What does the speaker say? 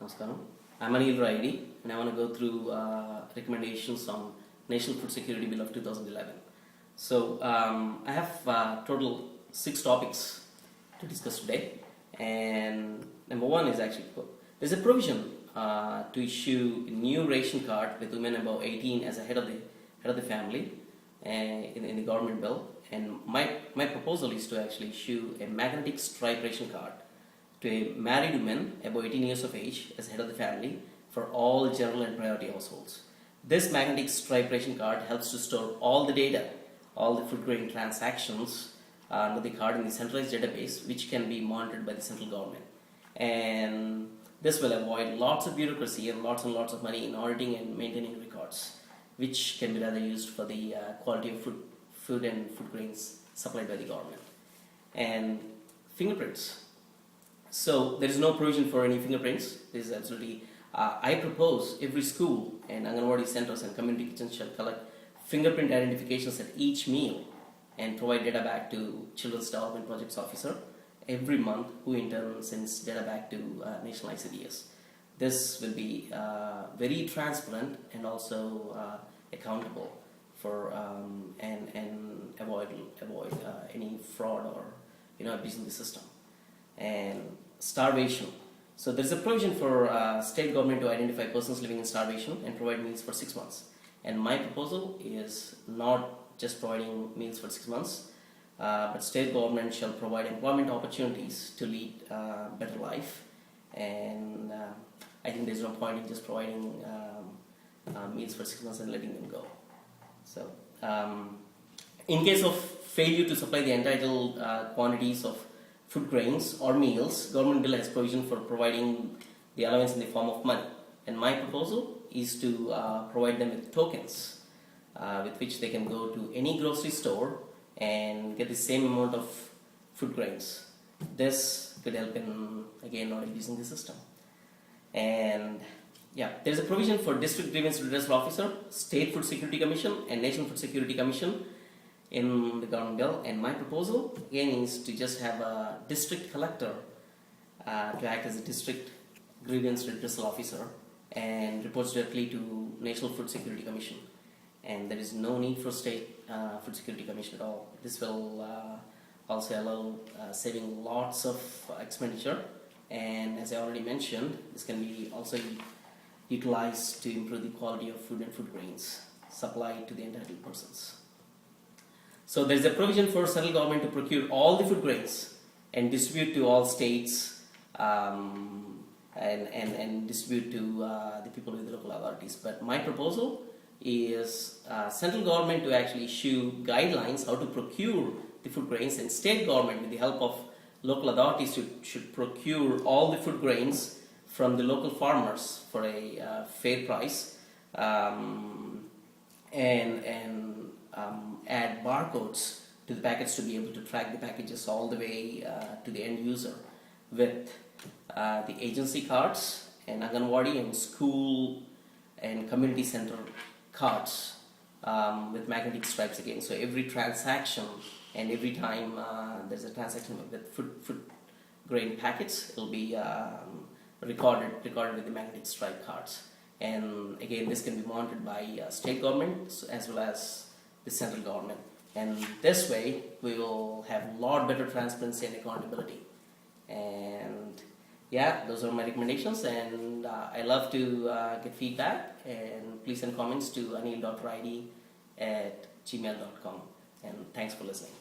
Namaskaram. I'm Anil Rayidi, and I want to go through recommendations on National Food Security Bill of 2011. So I have total 6 topics to discuss today, and number 1 is actually there's a provision to issue a new ration card with women above 18 as a head of the family in the government bill. And my proposal is to actually issue a magnetic stripe ration card to a married woman above 18 years of age as head of the family for all general and priority households. This magnetic stripe ration card helps to store all the data, all the food grain transactions under the card in the centralized database, which can be monitored by the central government. And this will avoid lots of bureaucracy and lots of money in auditing and maintaining records, which can be rather used for the quality of food and food grains supplied by the government. And fingerprints. So there is no provision for any fingerprints. This is absolutely, I propose every school and Anganwadi centers and community kitchens shall collect fingerprint identifications at each meal and provide data back to Children's Development Projects Officer every month, who in turn sends data back to National ICDS. This will be very transparent and also accountable for and avoid any fraud or abusing the system. And starvation. So there is a provision for state government to identify persons living in starvation and provide meals for 6 months. And my proposal is not just providing meals for 6 months, but state government shall provide employment opportunities to lead a better life. And I think there is no point in just providing meals for 6 months and letting them go. So in case of failure to supply the entitled quantities of food grains or meals, government bill has provision for providing the allowance in the form of money. And my proposal is to provide them with tokens with which they can go to any grocery store and get the same amount of food grains. This could help in, again, not abusing the system. And yeah, there is a provision for District Grievance Redressal Officer, State Food Security Commission and National Food Security Commission in the government bill. And my proposal again is to just have a district collector to act as a district grievance redressal officer and reports directly to National Food Security Commission. And there is no need for state food security commission at all. This will also allow saving lots of expenditure. And as I already mentioned, this can be also utilized to improve the quality of food and food grains supplied to the entitled persons. So there is a provision for central government to procure all the food grains and distribute to all states and distribute to the people with the local authorities. But my proposal is central government to actually issue guidelines how to procure the food grains, and state government with the help of local authorities should procure all the food grains from the local farmers for a fair price and add barcodes to the packets to be able to track the packages all the way to the end user with the agency cards and Anganwadi and school and community center cards with magnetic stripes again. So every transaction and every time there's a transaction with food grain packets, it will be recorded with the magnetic stripe cards. And again, this can be monitored by state government as well as the central government. And this way, we will have a lot better transparency and accountability. And yeah, those are my recommendations. And I love to get feedback. And please send comments to anil.rayidi@gmail.com. And thanks for listening.